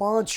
5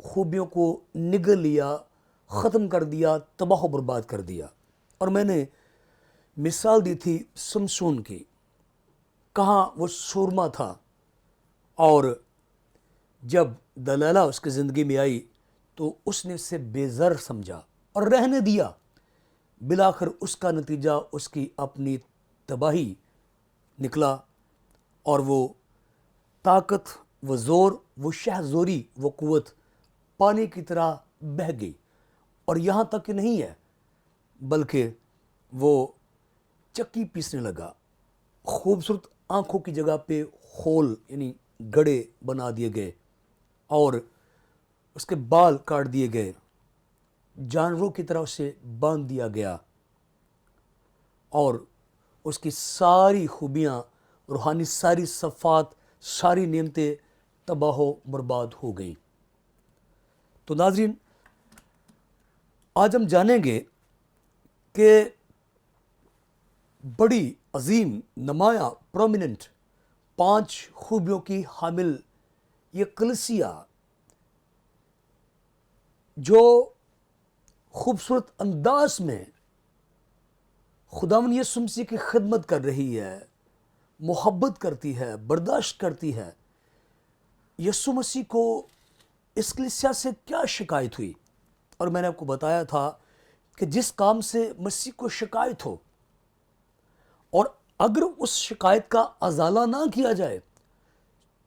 خوبیوں کو نگل لیا، ختم کر دیا، تباہ و برباد کر دیا۔ اور میں نے مثال دی تھی سمسون کی، کہاں وہ سورما تھا، اور جب دلائلہ اس کی زندگی میں آئی تو اس نے اسے بے زر سمجھا اور رہنے دیا۔ بالآخر اس کا نتیجہ اس کی اپنی تباہی نکلا، اور وہ طاقت، وہ زور، وہ شہزوری، وہ قوت پانی کی طرح بہہ گئی، اور یہاں تک کہ نہیں ہے بلکہ وہ چکی پیسنے لگا۔ خوبصورت آنکھوں کی جگہ پہ خول یعنی گڑے بنا دیے گئے، اور اس کے بال کاٹ دیے گئے، جانوروں کی طرح اسے باندھ دیا گیا، اور اس کی ساری خوبیاں، روحانی ساری صفات، ساری نعمتیں تباہ و برباد ہو گئیں۔ تو ناظرین، آج ہم جانیں گے کہ بڑی عظیم، نمایاں، پرومیننٹ 5 خوبیوں کی حامل یہ کلیسیا جو خوبصورت انداز میں خداوند یسوع مسیح کی خدمت کر رہی ہے، محبت کرتی ہے، برداشت کرتی ہے۔ یسوع مسیح کو اس کلیسیا سے کیا شکایت ہوئی؟ اور میں نے آپ کو بتایا تھا کہ جس کام سے مسیح کو شکایت ہو اور اگر اس شکایت کا ازالہ نہ کیا جائے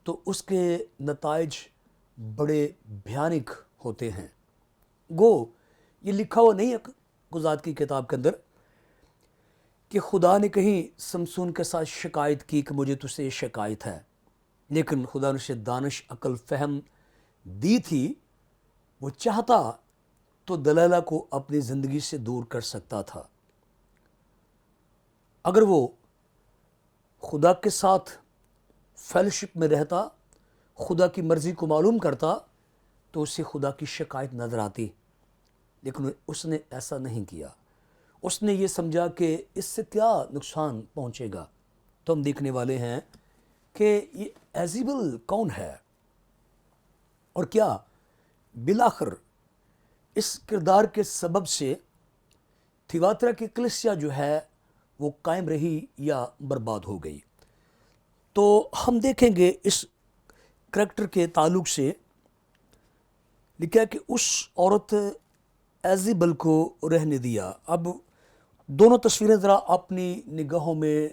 تو اس کے نتائج بڑے بھیانک ہوتے ہیں۔ گو یہ لکھا ہوا نہیں ہے قضات کی کتاب کے اندر کہ خدا نے کہیں سمسون کے ساتھ شکایت کی کہ مجھے تجھ سے یہ شکایت ہے، لیکن خدا نے اسے دانش، عقل، فہم دی تھی۔ وہ چاہتا تو دلائلہ کو اپنی زندگی سے دور کر سکتا تھا۔ اگر وہ خدا کے ساتھ فیلوشپ میں رہتا، خدا کی مرضی کو معلوم کرتا، تو اسے خدا کی شکایت نظر آتی، لیکن اس نے ایسا نہیں کیا۔ اس نے یہ سمجھا کہ اس سے کیا نقصان پہنچے گا۔ تو ہم دیکھنے والے ہیں کہ یہ ایزیبل کون ہے، اور کیا بالآخر اس کردار کے سبب سے تھیواترا کی کلیسیا جو ہے وہ قائم رہی یا برباد ہو گئی۔ تو ہم دیکھیں گے اس کریکٹر کے تعلق سے لکھا ہے کہ اس عورت ایزیبل کو رہنے دیا۔ اب دونوں تصویریں ذرا اپنی نگاہوں میں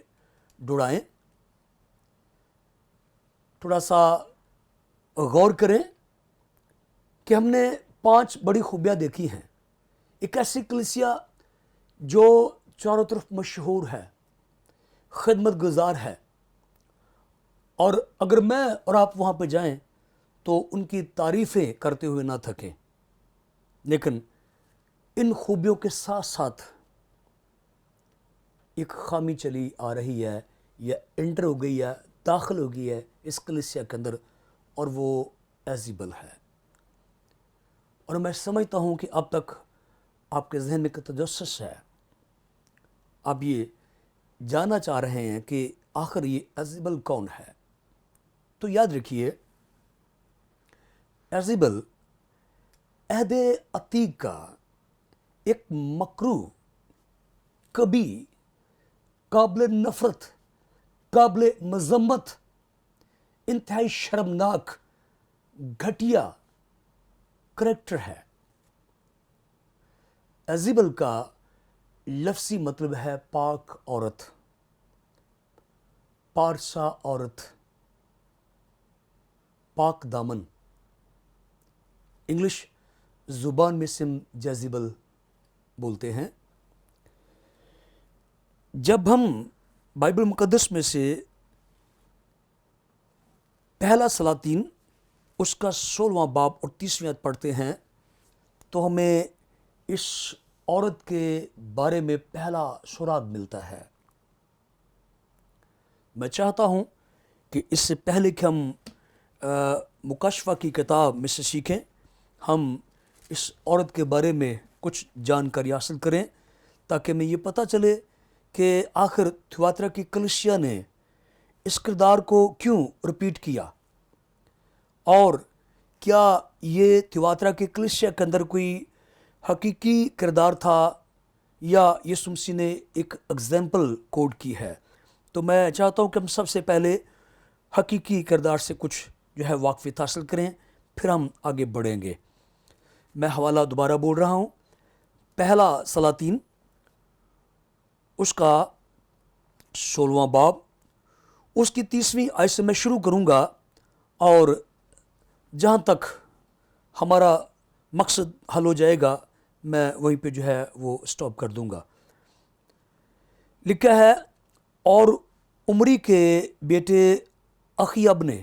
ڈڑائیں، تھوڑا سا غور کریں کہ ہم نے 5 بڑی خوبیاں دیکھی ہیں۔ ایک ایسی کلیسیا جو چاروں طرف مشہور ہے، خدمت گزار ہے، اور اگر میں اور آپ وہاں پہ جائیں تو ان کی تعریفیں کرتے ہوئے نہ تھکیں، لیکن ان خوبیوں کے ساتھ ساتھ ایک خامی چلی آ رہی ہے، یا انٹر ہو گئی ہے، داخل ہو گئی ہے اس کلیسیا کے اندر، اور وہ ایزیبل ہے۔ اور میں سمجھتا ہوں کہ اب تک آپ کے ذہن میں ایک تجسس ہے، آپ یہ جاننا چاہ رہے ہیں کہ آخر یہ ایزیبل کون ہے۔ تو یاد رکھیے، ایزیبل عہد عتیق کا ایک مکروہ، کبھی قابل نفرت، قابل مذمت، انتہائی شرمناک، گھٹیا کریکٹر ہے۔ ایزیبل کا لفظی مطلب ہے پاک عورت، پارسا عورت، پاک دامن۔ انگلش زبان میں سے جیزیبل بولتے ہیں۔ جب ہم بائبل مقدس میں سے پہلا سلاطین اس کا 16واں باب اور 30ویں آیت پڑھتے ہیں تو ہمیں اس عورت کے بارے میں پہلا سراغ ملتا ہے۔ میں چاہتا ہوں کہ اس سے پہلے کہ ہم مکاشفہ کی کتاب میں سے سیکھیں، ہم اس عورت کے بارے میں کچھ جانکاری حاصل کریں، تاکہ ہمیں یہ پتہ چلے کہ آخر تھیواترا کی کلیسیا نے اس کردار کو کیوں رپیٹ کیا، اور کیا یہ تھیواترا کے کلیسیا کے اندر کوئی حقیقی کردار تھا یا یسوع مسیح نے ایک اگزامپل کوڈ کی ہے؟ تو میں چاہتا ہوں کہ ہم سب سے پہلے حقیقی کردار سے کچھ جو ہے واقفیت حاصل کریں، پھر ہم آگے بڑھیں گے۔ میں حوالہ دوبارہ بول رہا ہوں، پہلا سلاطین اس کا 16واں باب، اس کی 30ویں آیت سے میں شروع کروں گا، اور جہاں تک ہمارا مقصد حل ہو جائے گا میں وہیں پہ جو ہے وہ سٹاپ کر دوں گا۔ لکھا ہے، اور عمری کے بیٹے اخیب نے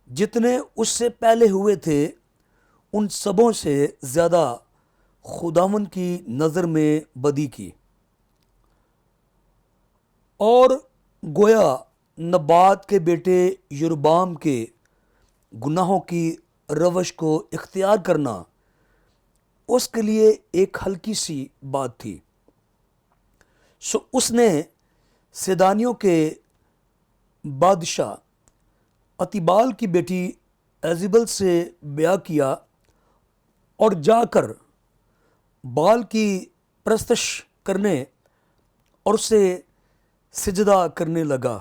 جتنے اس سے پہلے ہوئے تھے ان سبوں سے زیادہ خداوند کی نظر میں بدی کی، اور گویا نبات کے بیٹے یربام کے گناہوں کی روش کو اختیار کرنا اس کے لیے ایک ہلکی سی بات تھی۔ سو اس نے سیدانیوں کے بادشاہ اتیبال کی بیٹی ایزیبل سے بیاہ کیا اور جا کر بال کی پرستش کرنے اور اسے سجدہ کرنے لگا،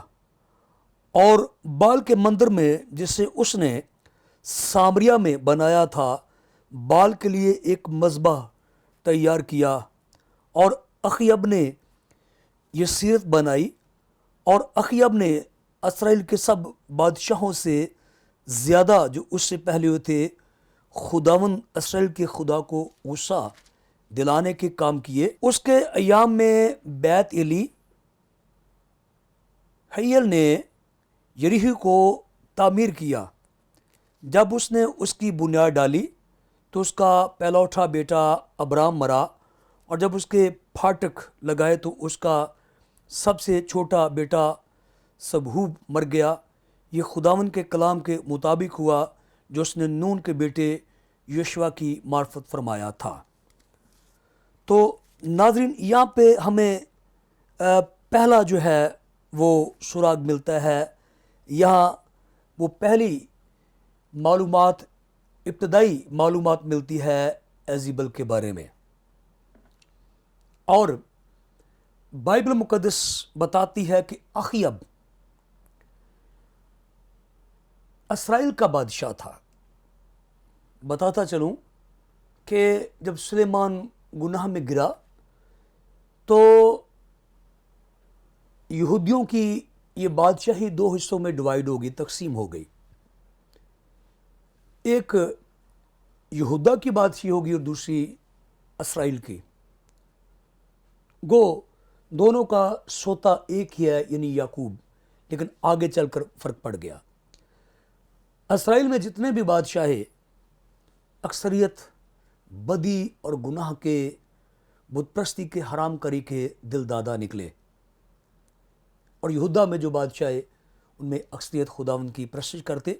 اور بال کے مندر میں جسے اس نے سامریہ میں بنایا تھا بال کے لیے ایک مذبح تیار کیا، اور اخیب نے یہ سیرت بنائی، اور اخیب نے اسرائیل کے سب بادشاہوں سے زیادہ جو اس سے پہلے ہوئے تھے خداوند اسرائیل کے خدا کو غصہ دلانے کے کام کیے۔ اس کے ایام میں بیت ایلی حیل نے یریحو کو تعمیر کیا۔ جب اس نے اس کی بنیاد ڈالی تو اس کا پہلا اٹھا بیٹا ابرام مرا، اور جب اس کے پھاٹک لگائے تو اس کا سب سے چھوٹا بیٹا سبہوب مر گیا۔ یہ خداوند کے کلام کے مطابق ہوا جو اس نے نون کے بیٹے یشوع کی معرفت فرمایا تھا۔ تو ناظرین، یہاں پہ ہمیں پہلا جو ہے وہ سراغ ملتا ہے، یہاں وہ پہلی معلومات، ابتدائی معلومات ملتی ہے ایزیبل کے بارے میں، اور بائبل مقدس بتاتی ہے کہ اخیب اسرائیل کا بادشاہ تھا۔ بتاتا چلوں کہ جب سلیمان گناہ میں گرا تو یہودیوں کی یہ بادشاہی دو حصوں میں ڈیوائیڈ ہو گئی، تقسیم ہو گئی۔ ایک یہودا کی بادشاہی ہوگی اور دوسری اسرائیل کی۔ گو دونوں کا سوتا ایک ہی ہے، یعنی یعقوب، لیکن آگے چل کر فرق پڑ گیا۔ اسرائیل میں جتنے بھی بادشاہ اکثریت بدی اور گناہ کے، بت پرستی کے، حرام کاری کے دل دادا نکلے، اور یہودا میں جو بادشاہ ان میں اکثریت خداوند کی پرستش کرتے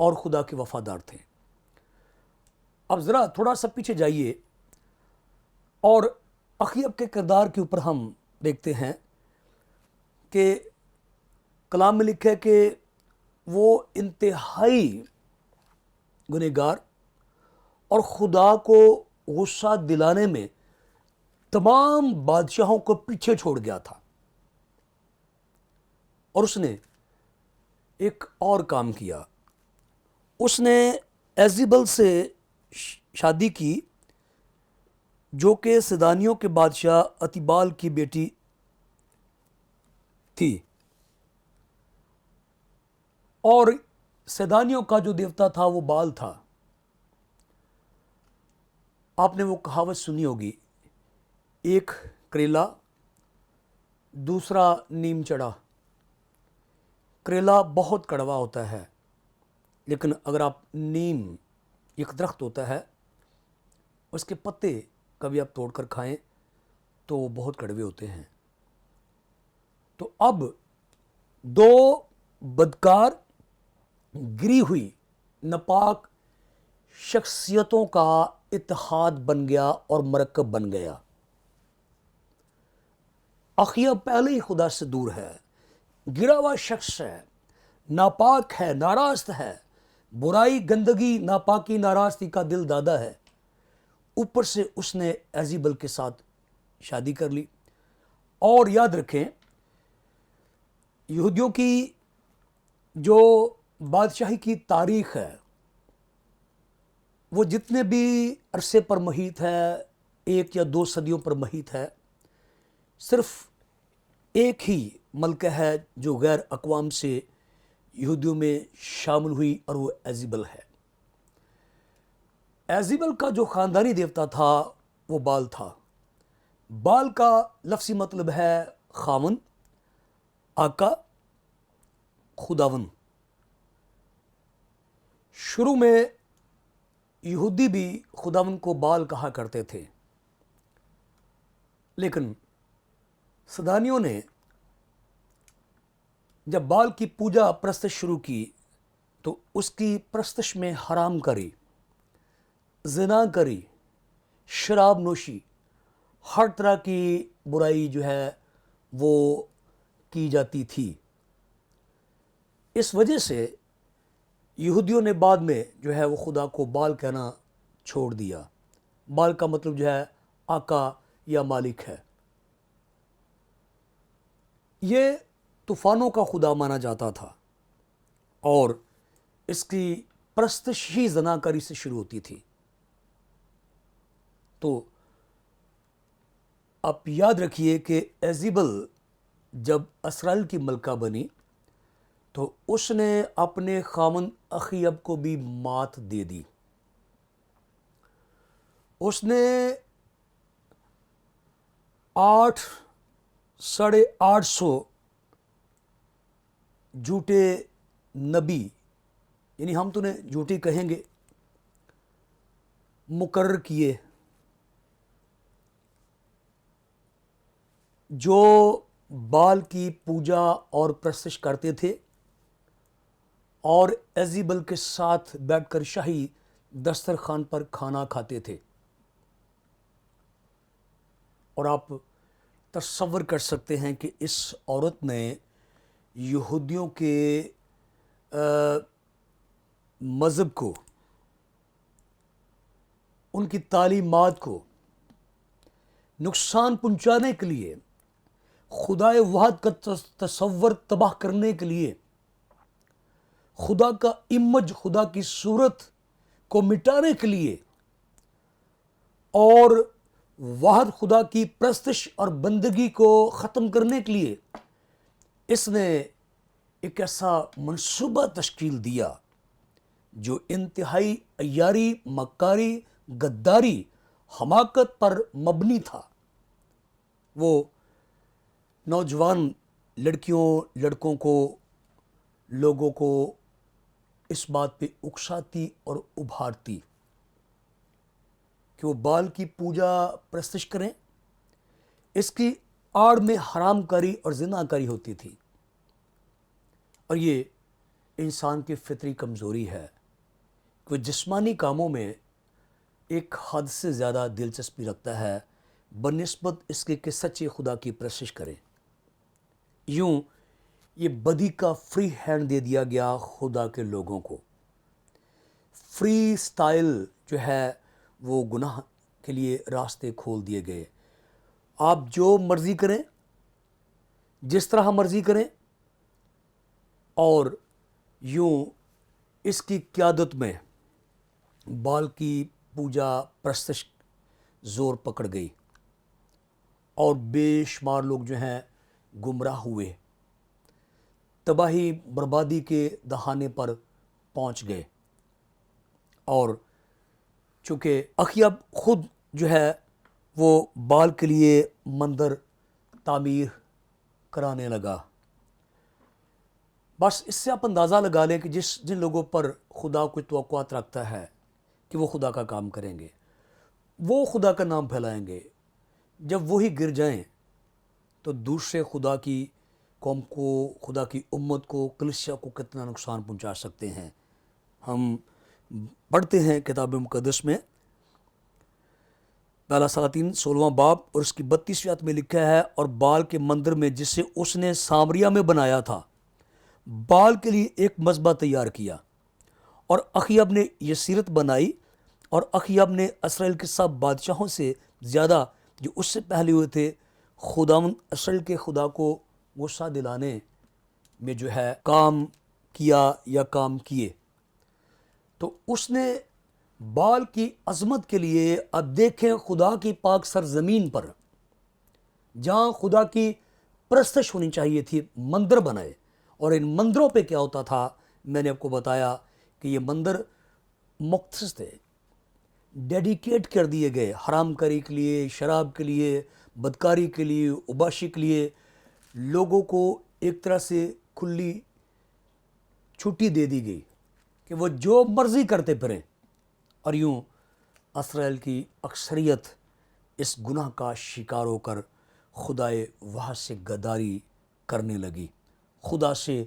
اور خدا کے وفادار تھے۔ اب ذرا تھوڑا سا پیچھے جائیے اور اخیب کے کردار کے اوپر ہم دیکھتے ہیں کہ کلام میں لکھا ہے کہ وہ انتہائی گنہگار اور خدا کو غصہ دلانے میں تمام بادشاہوں کو پیچھے چھوڑ گیا تھا، اور اس نے ایک اور کام کیا۔ اس نے ایزیبل سے شادی کی جو کہ سیدانیوں کے بادشاہ اتیبال کی بیٹی تھی، اور سیدانیوں کا جو دیوتا تھا وہ بال تھا۔ آپ نے وہ کہاوت سنی ہوگی، ایک کریلا دوسرا نیم چڑھا۔ کریلا بہت کڑوا ہوتا ہے، لیکن اگر آپ نیم، ایک درخت ہوتا ہے، اس کے پتے کبھی آپ توڑ کر کھائیں تو وہ بہت کڑوے ہوتے ہیں۔ تو اب دو بدکار، گری ہوئی، ناپاک شخصیتوں کا اتحاد بن گیا اور مرکب بن گیا۔ اخیب پہلے ہی خدا سے دور ہے، گرا ہوا شخص ہے، ناپاک ہے، ناراض ہے، برائی, گندگی, ناپاکی, ناراستی کا دل دادا ہے. اوپر سے اس نے ایزیبل کے ساتھ شادی کر لی. اور یاد رکھیں یہودیوں کی جو بادشاہی کی تاریخ ہے وہ جتنے بھی عرصے پر محیط ہے, 1 یا 2 صدیوں پر محیط ہے, صرف ایک ہی ملکہ ہے جو غیر اقوام سے یہودیوں میں شامل ہوئی, اور وہ ایزیبل ہے. ایزیبل کا جو خاندانی دیوتا تھا وہ بال تھا. بال کا لفظی مطلب ہے خاون, آقا, خداون. شروع میں یہودی بھی خداون کو بال کہا کرتے تھے, لیکن صدانیوں نے جب بال کی پوجا پرستش شروع کی تو اس کی پرستش میں حرام کاری, زنا کری, شراب نوشی, ہر طرح کی برائی جو ہے وہ کی جاتی تھی. اس وجہ سے یہودیوں نے بعد میں جو ہے وہ خدا کو بال کہنا چھوڑ دیا. بال کا مطلب جو ہے آقا یا مالک ہے. یہ طوفانوں کا خدا مانا جاتا تھا اور اس کی پرستش ہی زناکاری سے شروع ہوتی تھی. تو آپ یاد رکھیے کہ ایزیبل جب اسرائیل کی ملکہ بنی تو اس نے اپنے خاوند اخیب کو بھی مات دے دی. اس نے 800 جھوٹے نبی, یعنی ہم تو نے جھوٹی کہیں گے, مقرر کیے جو بال کی پوجا اور پرستش کرتے تھے اور ایزیبل کے ساتھ بیٹھ کر شاہی دسترخوان پر کھانا کھاتے تھے. اور آپ تصور کر سکتے ہیں کہ اس عورت نے یہودیوں کے مذہب کو, ان کی تعلیمات کو نقصان پہنچانے کے لیے, خدائے واحد کا تصور تباہ کرنے کے لیے, خدا کا امیج, خدا کی صورت کو مٹانے کے لیے اور واحد خدا کی پرستش اور بندگی کو ختم کرنے کے لیے اس نے ایک ایسا منصوبہ تشکیل دیا جو انتہائی عیاری, مکاری, غداری, حماقت پر مبنی تھا. وہ نوجوان لڑکیوں, لڑکوں کو, لوگوں کو اس بات پہ اکساتی اور ابھارتی کہ وہ بال کی پوجا پرستش کریں. اس کی آڑ میں حرام کاری اور زنا کاری ہوتی تھی. اور یہ انسان کی فطری کمزوری ہے کہ وہ جسمانی کاموں میں ایک حد سے زیادہ دلچسپی رکھتا ہے بنسبت اس کے کہ سچے خدا کی پرستش کریں. یوں یہ بدی کا فری ہینڈ دے دیا گیا خدا کے لوگوں کو. فری سٹائل جو ہے وہ گناہ کے لیے راستے کھول دیے گئے. آپ جو مرضی کریں, جس طرح مرضی کریں, اور یوں اس کی قیادت میں بال کی پوجا پرستش زور پکڑ گئی اور بے شمار لوگ جو ہیں گمراہ ہوئے, تباہی بربادی کے دہانے پر پہنچ گئے. اور چونکہ اخیب خود جو ہے وہ بال کے لیے مندر تعمیر کرانے لگا. بس اس سے آپ اندازہ لگا لیں کہ جن لوگوں پر خدا کوئی توقعات رکھتا ہے کہ وہ خدا کا کام کریں گے, وہ خدا کا نام پھیلائیں گے, جب وہی گر جائیں تو دوسرے خدا کی قوم کو, خدا کی امت کو, کلیسیا کو کتنا نقصان پہنچا سکتے ہیں. ہم پڑھتے ہیں کتاب مقدس میں پہلا سلاطین 16واں باب اور اس کی 32ویں آیت میں لکھا ہے, اور بال کے مندر میں جسے اس نے سامریا میں بنایا تھا, بال کے لیے ایک مذبح تیار کیا اور اخیاب نے یہ سیرت بنائی، اور اخیاب نے اسرائیل کے سب بادشاہوں سے زیادہ جو اس سے پہلے ہوئے تھے خداوند اسرائیل کے خدا کو غصہ دلانے میں جو ہے کام کیا یا کام کیے۔ تو اس نے بال کی عظمت کے لیے، اب دیکھیں خدا کی پاک سرزمین پر جہاں خدا کی پرستش ہونی چاہیے تھی، مندر بنائے، اور ان مندروں پہ کیا ہوتا تھا، میں نے آپ کو بتایا کہ یہ مندر مختص تھے، ڈیڈیکیٹ کر دیے گئے حرام کاری کے لیے، شراب کے لیے، بدکاری کے لیے، اوباشی کے لیے۔ لوگوں کو ایک طرح سے کھلی چھٹی دے دی گئی کہ وہ جو مرضی کرتے پھریں، اور یوں اسرائیل کی اکثریت اس گناہ کا شکار ہو کر خدائے وہاں سے غداری کرنے لگی، خدا سے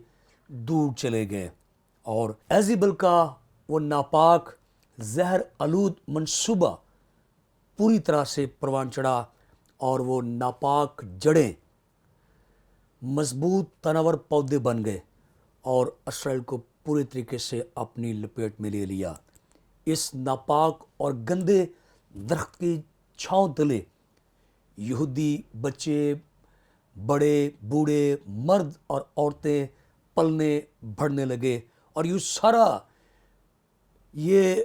دور چلے گئے، اور ایزیبل کا وہ ناپاک زہر آلود منصوبہ پوری طرح سے پروان چڑھا، اور وہ ناپاک جڑیں مضبوط تناور پودے بن گئے اور اسرائیل کو پوری طریقے سے اپنی لپیٹ میں لے لیا۔ اس ناپاک اور گندے درخت کی چھاؤں تلے یہودی بچے، بڑے بوڑھے، مرد اور عورتیں پلنے بڑھنے لگے، اور یہ سارا یہ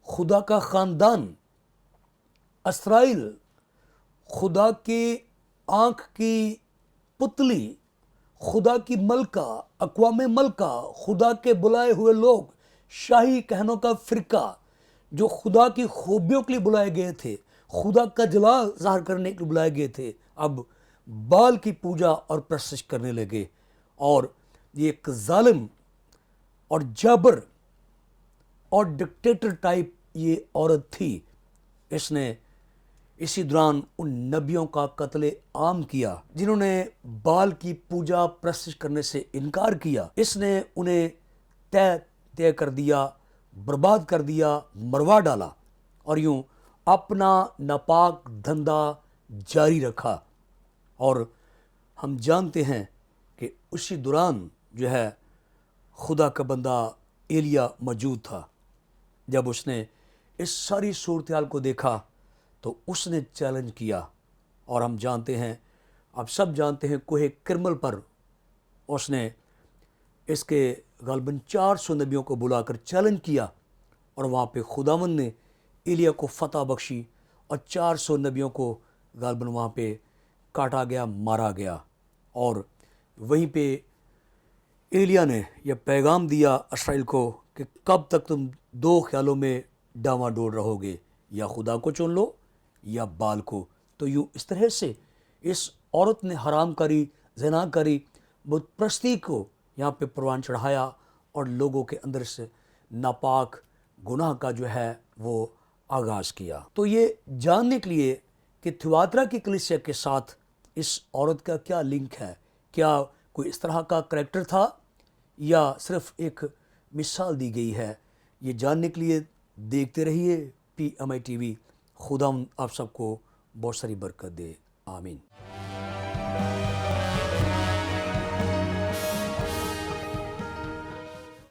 خدا کا خاندان اسرائیل، خدا کی آنکھ کی پتلی، خدا کی ملکہ، اقوام ملکہ، خدا کے بلائے ہوئے لوگ، شاہی کہنوں کا فرقہ جو خدا کی خوبیوں کے لیے بلائے گئے تھے، خدا کا جلال ظاہر کرنے کے لیے بلائے گئے تھے، اب بال کی پوجا اور پرستش کرنے لگے۔ اور یہ ایک ظالم اور جابر اور ڈکٹیٹر ٹائپ یہ عورت تھی، اس نے اسی دوران ان نبیوں کا قتل عام کیا جنہوں نے بال کی پوجا پرستش کرنے سے انکار کیا۔ اس نے انہیں طے کر دیا، برباد کر دیا، مروا ڈالا، اور یوں اپنا ناپاک دھندا جاری رکھا۔ اور ہم جانتے ہیں کہ اسی دوران جو ہے خدا کا بندہ ایلیا موجود تھا۔ جب اس نے اس ساری صورتحال کو دیکھا تو اس نے چیلنج کیا، اور ہم جانتے ہیں، آپ سب جانتے ہیں، کوہ کرمل پر اس نے اس کے غالباً 400 نبیوں کو بلا کر چیلنج کیا، اور وہاں پہ خداوند نے ایلیا کو فتح بخشی، اور 400 نبیوں کو غالباً وہاں پہ کاٹا گیا، مارا گیا۔ اور وہیں پہ ایلیا نے یہ پیغام دیا اسرائیل کو کہ کب تک تم دو خیالوں میں ڈاواں ڈول رہو گے، یا خدا کو چن لو یا بال کو۔ تو یوں اس طرح سے اس عورت نے حرام کاری، زنا کاری، بت پرستی کو یہاں پہ پروان چڑھایا، اور لوگوں کے اندر سے ناپاک گناہ کا جو ہے وہ آغاز کیا۔ تو یہ جاننے کے لیے کہ تھیواترا کی کلیسیا کے ساتھ اس عورت کا کیا لنک ہے، کیا کوئی اس طرح کا کریکٹر تھا یا صرف ایک مثال دی گئی ہے، یہ جاننے کے لیے دیکھتے رہیے PMI TV۔ خدا آپ سب کو بہت ساری برکت دے، آمین۔